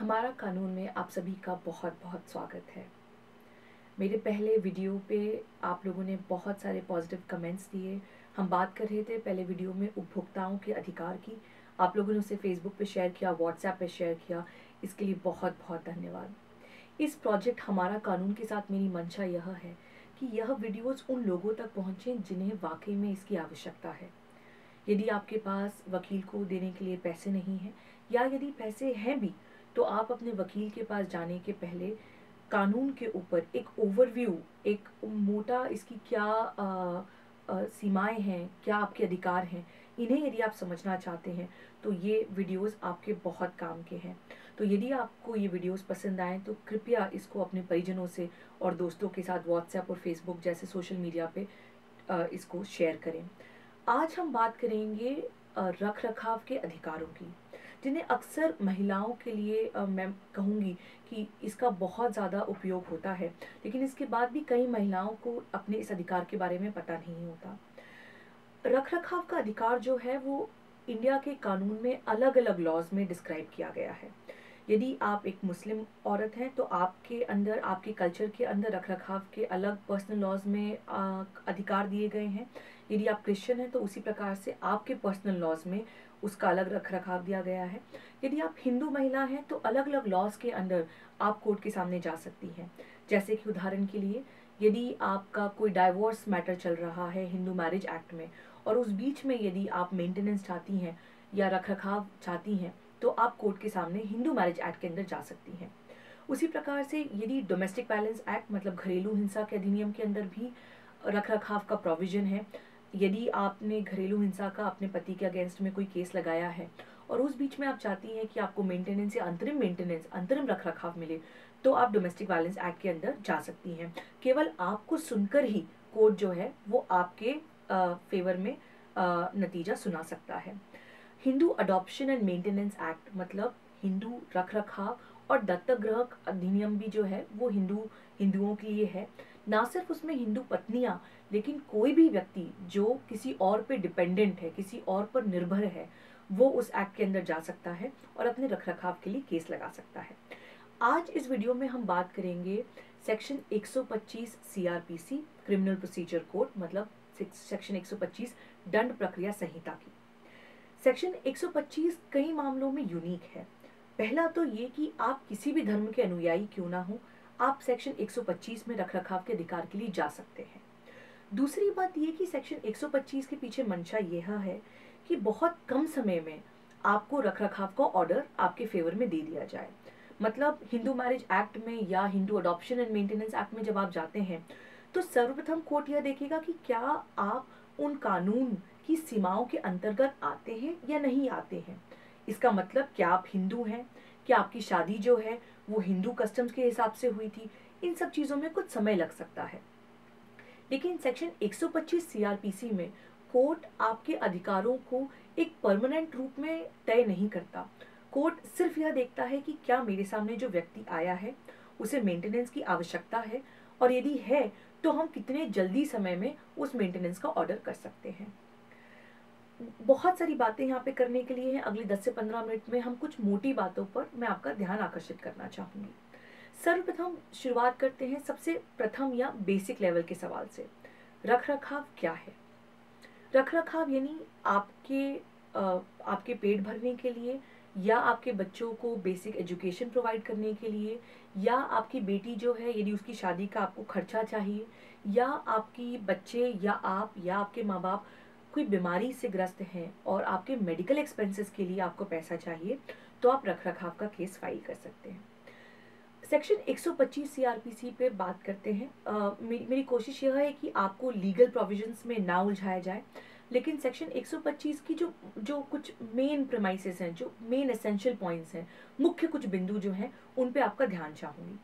हमारा कानून में आप सभी का बहुत बहुत स्वागत है। मेरे पहले वीडियो पे आप लोगों ने बहुत सारे पॉजिटिव कमेंट्स दिए। हम बात कर रहे थे पहले वीडियो में उपभोक्ताओं के अधिकार की। आप लोगों ने उसे फेसबुक पे शेयर किया, व्हाट्सएप पे शेयर किया। इसके लिए बहुत बहुत धन्यवाद। इस प्रोजेक्ट हमारा कानून के साथ मेरी मंशा यह है कि यह वीडियोस उन लोगों तक पहुँचें जिन्हें वाकई में इसकी आवश्यकता है। यदि आपके पास वकील को देने के लिए पैसे नहीं हैं, या यदि पैसे हैं भी, तो आप अपने वकील के पास जाने के पहले कानून के ऊपर एक ओवरव्यू, एक मोटा इसकी क्या सीमाएं हैं, क्या आपके अधिकार हैं, इन्हें यदि आप समझना चाहते हैं तो ये वीडियोस आपके बहुत काम के हैं। तो यदि आपको ये वीडियोस पसंद आए तो कृपया इसको अपने परिजनों से और दोस्तों के साथ व्हाट्सएप और फेसबुक जैसे सोशल मीडिया पे इसको शेयर करें। आज हम बात करेंगे रख रखाव के अधिकारों की, जिन्हें अक्सर महिलाओं के लिए मैं कहूँगी कि इसका बहुत ज़्यादा उपयोग होता है, लेकिन इसके बाद भी कई महिलाओं को अपने इस अधिकार के बारे में पता नहीं होता। रख रखाव का अधिकार जो है वो इंडिया के कानून में अलग अलग लॉज में डिस्क्राइब किया गया है। यदि आप एक मुस्लिम औरत हैं तो आपके अंदर, आपके कल्चर के अंदर रख रखाव के अलग पर्सनल लॉज में अधिकार दिए गए हैं। यदि आप क्रिश्चियन हैं तो उसी प्रकार से आपके पर्सनल लॉज में उसका अलग रख रखाव दिया गया है। यदि आप हिंदू महिला हैं तो अलग अलग लॉज के अंदर आप कोर्ट के सामने जा सकती हैं। जैसे कि उदाहरण के लिए, यदि आपका कोई डाइवोर्स मैटर चल रहा है हिंदू मैरिज एक्ट में, और उस बीच में यदि आप मेंटेनेंस चाहती हैं या रख रखाव चाहती हैं, तो आप कोर्ट के सामने हिंदू मैरिज एक्ट के अंदर जा सकती हैं। उसी प्रकार से यदि डोमेस्टिक वायलेंस एक्ट मतलब घरेलू हिंसा के अधिनियम के अंदर भी रख रखाव का प्रोविजन है। यदि आपने घरेलू हिंसा का अपने पति के अगेंस्ट में कोई केस लगाया है और उस बीच में आप चाहती हैं कि आपको मेंटेनेंस या अंतरिम रख रखाव मिले, तो आप डोमेस्टिक वायलेंस एक्ट के अंदर जा सकती हैं। केवल आपको सुनकर ही कोर्ट जो है वो आपके फेवर में नतीजा सुना सकता है। Hindu adoption and maintenance act मतलब हिंदू रख रखाव और दत्तक ग्रहण अधिनियम भी जो है वो हिंदुओं के लिए है। ना सिर्फ उसमें हिंदू पत्नियां, लेकिन कोई भी व्यक्ति जो किसी और पे डिपेंडेंट है, किसी और पर निर्भर है, वो उस एक्ट के अंदर जा सकता है और अपने रख रखाव के लिए केस लगा सकता है। आज इस वीडियो में हम बात करेंगे section 125 CrPC criminal procedure code मतलब सेक्शन 125 दंड प्रक्रिया संहिता की। सेक्शन 125 कई मामलों में यूनिक है। पहला तो ये कि आप किसी भी धर्म के अनुयायी क्यों ना हो, आप सेक्शन 125 में रख रखाव के अधिकार के लिए जा सकते हैं। दूसरी बात ये कि सेक्शन 125 के पीछे मंशा यह है कि बहुत कम समय में आपको रख रखाव का ऑर्डर आपके फेवर में दे दिया जाए। मतलब हिंदू मैरिज एक्ट में या Hindu adoption and maintenance act में जब आप जाते हैं तो सर्वप्रथम कोर्ट यह देखेगा कि क्या आप उन कानून की सीमाओं के अंतर्गत आते हैं या नहीं आते हैं। इसका मतलब क्या आप हिंदू हैं, क्या आपकी शादी जो है वो हिंदू कस्टम्स के हिसाब से हुई थी। इन सब चीज़ों में कुछ समय लग सकता है। लेकिन सेक्शन 125 सीआरपीसी में कोर्ट आपके अधिकारों को एक परमानेंट रूप में तय नहीं करता। कोर्ट सिर्फ यह देखता है कि क्या मेरे सामने जो व्यक्ति आया है उसे मेंटेनेंस की आवश्यकता है, और यदि है तो हम कितने जल्दी समय में उस मेंटेनेंस का ऑर्डर कर सकते हैं। बहुत सारी बातें यहाँ पे करने के लिए हैं। अगले 10 से 15 मिनट में हम कुछ मोटी बातों पर मैं आपका ध्यान आकर्षित करना चाहूँगी। सर्वप्रथम शुरुआत करते हैं सबसे प्रथम या बेसिक लेवल के सवाल से। रख रखाव क्या है? रख रखाव यानी आपके पेट भरने के लिए, या आपके बच्चों को बेसिक एजुकेशन प्रोवाइड करने के लिए, या आपकी बेटी जो है यदि उसकी शादी का आपको खर्चा चाहिए, या आपकी बच्चे या आप या आपके माँ बाप कोई बीमारी से ग्रस्त हैं और आपके मेडिकल एक्सपेंसेस के लिए आपको पैसा चाहिए, तो आप रख रखाव का केस फाइल कर सकते हैं। सेक्शन 125 सीआरपीसी पे बात करते हैं। मेरी कोशिश यह है कि आपको लीगल प्रोविजंस में ना उलझाया जाए, लेकिन सेक्शन 125 की जो कुछ मेन प्रेमाइसेस हैं, जो मेन एसेंशियल पॉइंट्स हैं, मुख्य कुछ बिंदु जो हैं, उन पे आपका ध्यान चाहूँगी।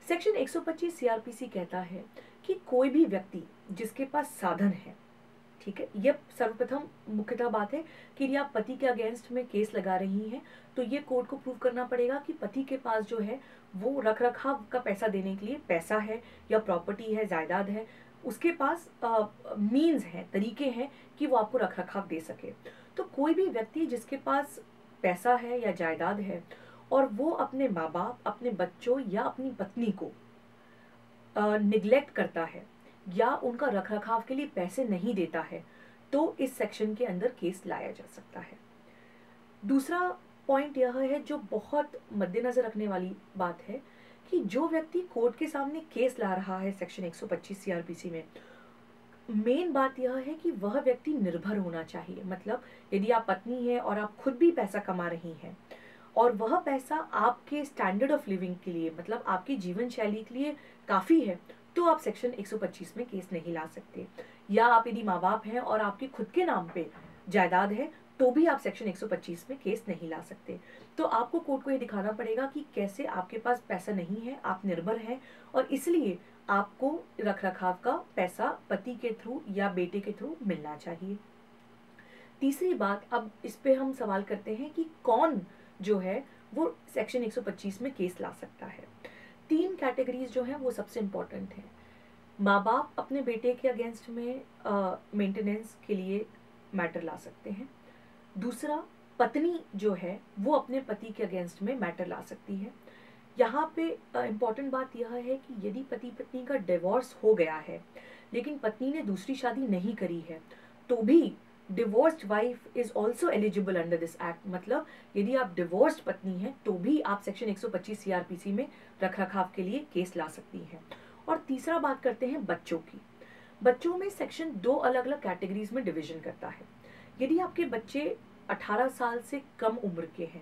सेक्शन 125 सीआरपीसी कहता है कि कोई भी व्यक्ति जिसके पास साधन है, ठीक है, यह सर्वप्रथम मुख्यतः बात है कि यदि आप पति के अगेंस्ट में केस लगा रही हैं तो ये कोर्ट को प्रूव करना पड़ेगा कि पति के पास जो है वो रख रखाव का पैसा देने के लिए पैसा है, या प्रॉपर्टी है, जायदाद है, उसके पास मीन्स हैं, तरीके हैं कि वो आपको रख रखाव दे सके। तो कोई भी व्यक्ति जिसके पास पैसा है या जायदाद है, और वो अपने माँ बाप, अपने बच्चों या अपनी पत्नी को निग्लेक्ट करता है या उनका रखरखाव के लिए पैसे नहीं देता है, तो इस सेक्शन के अंदर केस लाया जा सकता है। दूसरा पॉइंट यह है, जो बहुत मद्देनजर रखने वाली बात है, कि जो व्यक्ति कोर्ट के सामने केस ला रहा है सेक्शन 125 सीआरपीसी में, मेन बात यह है कि वह व्यक्ति निर्भर होना चाहिए। मतलब यदि आप पत्नी हैं और आप खुद भी पैसा कमा रही हैं और वह पैसा आपके स्टैंडर्ड ऑफ लिविंग के लिए, मतलब आपकी जीवन शैली के लिए काफ़ी है, तो आप सेक्शन 125 में केस नहीं ला सकते। या आप यदि माँ बाप हैं और आपके खुद के नाम पे जायदाद है, तो भी आप सेक्शन 125 में केस नहीं ला सकते। तो आपको कोर्ट को ये दिखाना पड़ेगा कि कैसे आपके पास पैसा नहीं है, आप निर्भर हैं, और इसलिए आपको रखरखाव का पैसा पति के थ्रू या बेटे के थ्रू मिलना चाहिए। तीसरी बात, अब इस पे हम सवाल करते हैं कि कौन जो है वो सेक्शन 125 में केस ला सकता है। 3 कैटेगरीज जो हैं वो सबसे इम्पोर्टेंट हैं। माँ बाप अपने बेटे के अगेंस्ट में मेंटेनेंस के लिए मैटर ला सकते हैं। दूसरा, पत्नी जो है वो अपने पति के अगेंस्ट में मैटर ला सकती है। यहाँ पे इम्पॉर्टेंट बात यह है कि यदि पति पत्नी का डिवोर्स हो गया है लेकिन पत्नी ने दूसरी शादी नहीं करी है, तो भी divorced wife is also eligible under this act. मतलब यदि आप डिवोर्स्ड पत्नी हैं तो भी आप सेक्शन 125 सीआरपीसी में रखरखाव के लिए केस ला सकती हैं। और तीसरा बात करते हैं बच्चों की। बच्चों में सेक्शन 2 अलग अलग कैटेगरीज में डिवीजन करता है। यदि आपके बच्चे 18 साल से कम उम्र के हैं,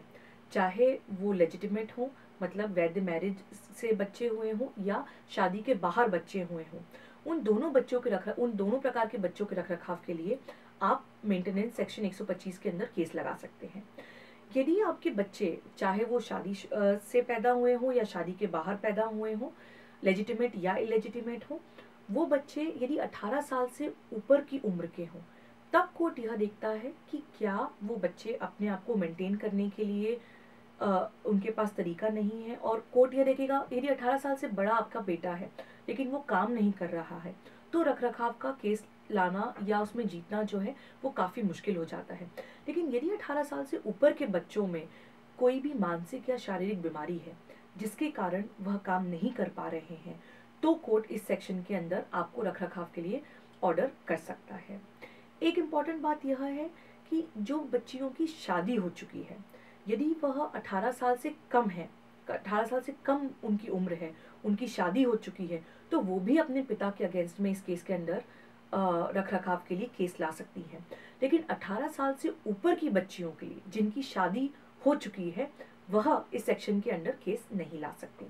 चाहे वो लेजिटिमेट हों, मतलब वैध मैरिज से बच्चे हुए हों या शादी के बाहर बच्चे हुए हों, उन दोनों प्रकार के बच्चों के रखरखाव के लिए आप मेंटेनेंस सेक्शन 125 के अंदर केस लगा सकते हैं। यदि आपके बच्चे, चाहे वो शादी से पैदा हुए हों या शादी के बाहर पैदा हुए हों, लेजिटिमेट या इलेजिटिमेट हों, वो बच्चे यदि 18 साल से ऊपर की उम्र के हों, तब कोर्ट यह देखता है कि क्या वो बच्चे अपने आप को मेंटेन करने के लिए उनके पास तरीका नहीं है। और कोर्ट यह देखेगा, यदि 18 साल से बड़ा आपका बेटा है लेकिन वो काम नहीं कर रहा है, तो रखरखाव का केस लाना या उसमें जीतना जो है वो काफ़ी मुश्किल हो जाता है। लेकिन यदि 18 साल से ऊपर के बच्चों में कोई भी मानसिक या शारीरिक बीमारी है जिसके कारण वह काम नहीं कर पा रहे हैं, तो कोर्ट इस सेक्शन के अंदर आपको रखरखाव के लिए ऑर्डर कर सकता है। एक इम्पॉर्टेंट बात यह है कि जो बच्चियों की शादी हो चुकी है, यदि वह 18 साल से कम है, 18 साल से कम उनकी उम्र है, उनकी शादी हो चुकी है, तो वो भी अपने पिता के अगेंस्ट में इस केस के अंदर रखरखाव के लिए केस ला सकती हैं। लेकिन 18 साल से ऊपर की बच्चियों के लिए जिनकी शादी हो चुकी है, वह इस सेक्शन के अंदर केस नहीं ला सकती।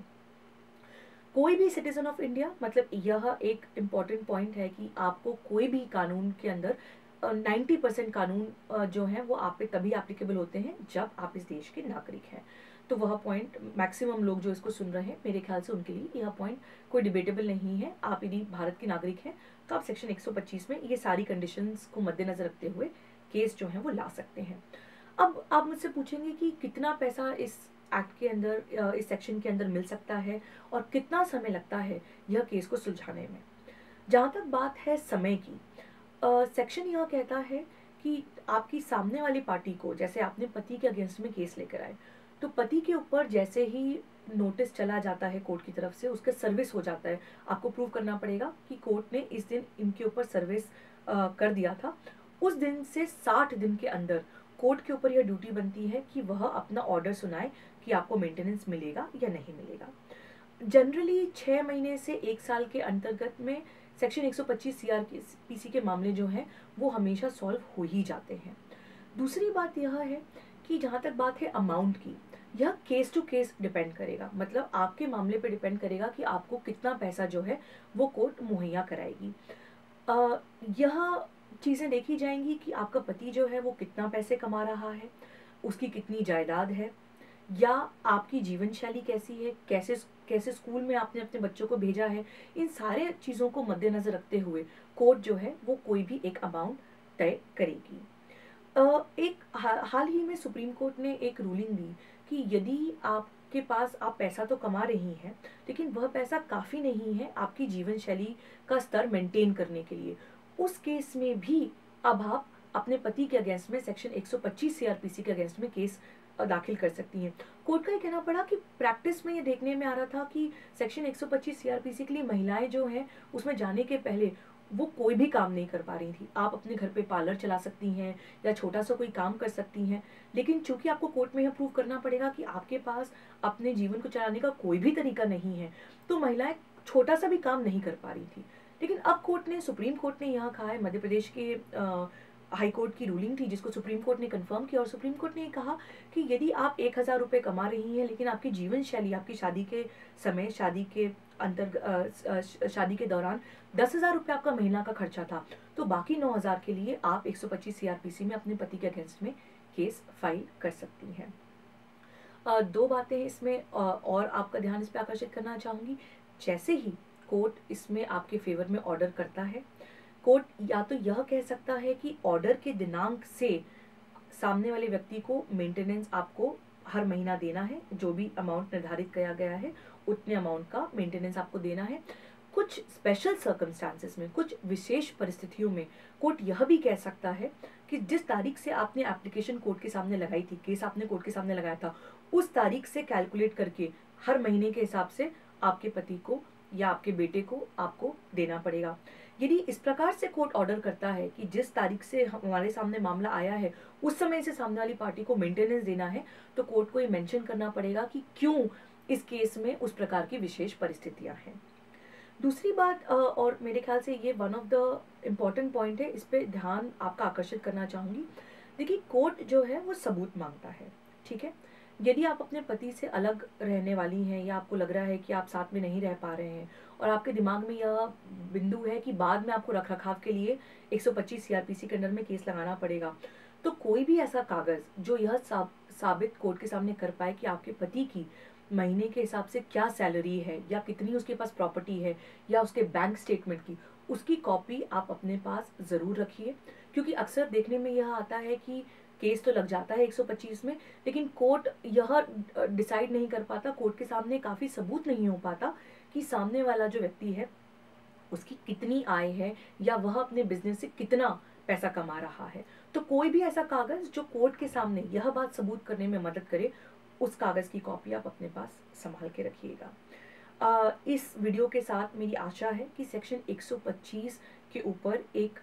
कोई भी सिटीजन ऑफ इंडिया, मतलब यह एक इम्पॉर्टेंट पॉइंट है कि आपको कोई भी कानून के अंदर 90% कानून जो है वो आप पे तभी एप्लीकेबल होते हैं जब आप इस देश के नागरिक हैं। तो वह पॉइंट मैक्सिमम लोग जो इसको सुन रहे हैं, मेरे ख्याल से उनके लिए यह पॉइंट कोई डिबेटेबल नहीं है। आप यदि भारत के नागरिक हैं तो आप सेक्शन 125 में ये सारी कंडीशंस को मद्देनजर रखते हुए केस जो है वो ला सकते हैं। अब आप मुझसे पूछेंगे कि कितना पैसा इस एक्ट के अंदर, इस सेक्शन के अंदर मिल सकता है और कितना समय लगता है यह केस को सुलझाने में। जहाँ तक बात है समय की, सेक्शन यह कहता है कि आपकी सामने वाली पार्टी को, जैसे आपने पति के अगेंस्ट में केस लेकर आए, तो पति के ऊपर जैसे ही नोटिस चला जाता है कोर्ट की तरफ से, उसका सर्विस हो जाता है। आपको प्रूव करना पड़ेगा कि कोर्ट ने इस दिन इनके ऊपर सर्विस कर दिया था। उस दिन से 60 दिन के अंदर कोर्ट के ऊपर यह ड्यूटी बनती है कि वह अपना ऑर्डर सुनाए कि आपको मेंटेनेंस मिलेगा या नहीं मिलेगा। जनरली 6 महीने से 1 साल के अंतर्गत में सेक्शन 125 सीआरपीसी के मामले जो हैं वो हमेशा सॉल्व हो ही जाते हैं। दूसरी बात यह है कि जहाँ तक बात है अमाउंट की, यह केस टू केस डिपेंड करेगा। मतलब आपके मामले पे डिपेंड करेगा कि आपको कितना पैसा जो है वो कोर्ट मुहैया कराएगी। यह चीज़ें देखी जाएंगी कि आपका पति जो है वो कितना पैसे कमा रहा है, उसकी कितनी जायदाद है, या आपकी जीवन शैली कैसी है, कैसे कैसे स्कूल में आपने अपने बच्चों को भेजा है। इन सारे चीज़ों को मद्देनज़र रखते हुए कोर्ट जो है वो कोई भी एक अमाउंट तय करेगी। हाल ही में सुप्रीम कोर्ट ने एक रूलिंग दी कि यदि आपके पास, आप पैसा तो कमा रही हैं लेकिन वह पैसा काफ़ी नहीं है आपकी जीवन शैली का स्तर मेंटेन करने के लिए, उस केस में भी अब आप अपने पति के अगेंस्ट में सेक्शन 125 सीआरपीसी के अगेंस्ट में केस दाखिल कर सकती हैं। कोर्ट का ये कहना पड़ा कि प्रैक्टिस में ये देखने में आ रहा था कि सेक्शन 125 सीआरपीसी के लिए महिलाएं जो हैं उसमें जाने के पहले वो कोई भी काम नहीं कर पा रही थी। आप अपने घर पे पार्लर चला सकती हैं या छोटा सा कोई काम कर सकती हैं, लेकिन चूंकि आपको कोर्ट में यह प्रूव करना पड़ेगा कि आपके पास अपने जीवन को चलाने का कोई भी तरीका नहीं है, तो महिलाएं छोटा सा भी काम नहीं कर पा रही थी। लेकिन अब कोर्ट ने, सुप्रीम कोर्ट ने यहाँ कहा है, मध्य प्रदेश के हाई कोर्ट की रूलिंग थी जिसको सुप्रीम कोर्ट ने कंफर्म किया, और सुप्रीम कोर्ट ने कहा कि यदि आप 1,000 रुपये कमा रही हैं लेकिन आपकी जीवन शैली, आपकी शादी के समय, शादी के दौरान 10,000 रुपये आपका महीना का खर्चा था, तो बाकी 9,000 के लिए आप 125 सीआरपीसी में अपने पति के अगेंस्ट में केस फाइल कर सकती हैं। दो बातें इसमें और आपका ध्यान इस पर आकर्षित करना चाहूँगी। जैसे ही कोर्ट इसमें आपके फेवर में ऑर्डर करता है, कोर्ट या तो यह कह सकता है कि ऑर्डर के दिनांक से सामने वाले व्यक्ति को मेंटेनेंस आपको हर महीना देना है, जो भी अमाउंट निर्धारित किया गया है उतने अमाउंट का मेंटेनेंस आपको देना है। कुछ स्पेशल सर्कमस्टांसेस में, कुछ विशेष परिस्थितियों में कोर्ट यह भी कह सकता है कि जिस तारीख से आपने एप्लीकेशन कोर्ट के सामने लगाई थी, केस आपने कोर्ट के सामने लगाया था, उस तारीख से कैलकुलेट करके हर महीने के हिसाब से आपके पति को या आपके बेटे को आपको देना पड़ेगा। यदि इस प्रकार से कोर्ट ऑर्डर करता है कि जिस तारीख से हमारे सामने मामला आया है उस समय से सामने वाली पार्टी को मेंटेनेंस देना है, तो कोर्ट को ये मेंशन करना पड़ेगा कि क्यों इस केस में उस प्रकार की विशेष परिस्थितियां हैं। दूसरी बात, और मेरे ख्याल से ये one of the important point है, इस पे ध्यान आपका आकर्षित करना चाहूँगी। देखिए, कोर्ट जो है वो सबूत मांगता है, ठीक है। यदि आप अपने पति से अलग रहने वाली हैं या आपको लग रहा है कि आप साथ में नहीं रह पा रहे हैं और आपके दिमाग में यह बिंदु है कि बाद में आपको रख रखाव के लिए 125 सीआरपीसी के अंडर में केस लगाना पड़ेगा, तो कोई भी ऐसा कागज जो यह साबित कोर्ट के सामने कर पाए कि आपके पति की महीने के हिसाब से क्या सैलरी है या कितनी उसके पास प्रॉपर्टी है या उसके बैंक स्टेटमेंट की, उसकी कॉपी आप अपने पास ज़रूर रखिए। क्योंकि अक्सर देखने में यह आता है कि केस तो लग जाता है 125 में, लेकिन कोर्ट यह डिसाइड नहीं कर पाता, कोर्ट के सामने काफ़ी सबूत नहीं हो पाता कि सामने वाला जो व्यक्ति है उसकी कितनी आय है या वह अपने बिजनेस से कितना पैसा कमा रहा है। तो कोई भी ऐसा कागज़ जो कोर्ट के सामने यह बात सबूत करने में मदद करे, उस कागज़ की कॉपी आप अपने पास संभाल के रखिएगा। इस वीडियो के साथ मेरी आशा है कि सेक्शन 125 के ऊपर एक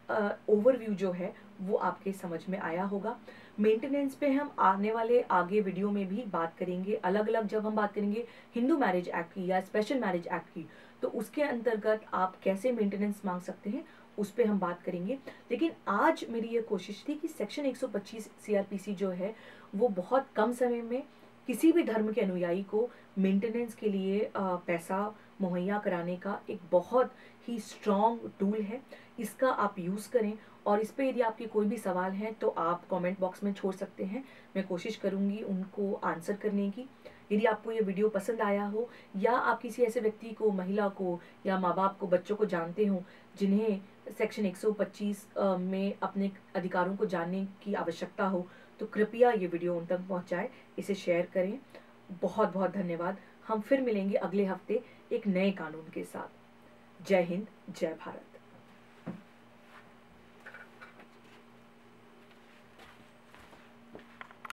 ओवरव्यू जो है वो आपके समझ में आया होगा। मेंटेनेंस पे हम आने वाले आगे वीडियो में भी बात करेंगे, अलग अलग जब हम बात करेंगे हिंदू मैरिज एक्ट की या स्पेशल मैरिज एक्ट की, तो उसके अंतर्गत आप कैसे मेंटेनेंस मांग सकते हैं उस पर हम बात करेंगे। लेकिन आज मेरी ये कोशिश थी कि सेक्शन 125 सीआरपीसी जो है वो बहुत कम समय में किसी भी धर्म के अनुयायी को मेंटेनेंस के लिए पैसा मुहैया कराने का एक बहुत ही स्ट्रॉन्ग टूल है। इसका आप यूज़ करें, और इस पे यदि आपके कोई भी सवाल हैं तो आप कमेंट बॉक्स में छोड़ सकते हैं, मैं कोशिश करूँगी उनको आंसर करने की। यदि आपको ये वीडियो पसंद आया हो या आप किसी ऐसे व्यक्ति को, महिला को या माँ बाप को, बच्चों को जानते हो जिन्हें सेक्शन 125 में अपने अधिकारों को जानने की आवश्यकता हो, तो कृपया ये वीडियो उन तक पहुँचाएँ, इसे शेयर करें। बहुत बहुत धन्यवाद। हम फिर मिलेंगे अगले हफ्ते एक नए कानून के साथ। जय हिंद, जय भारत।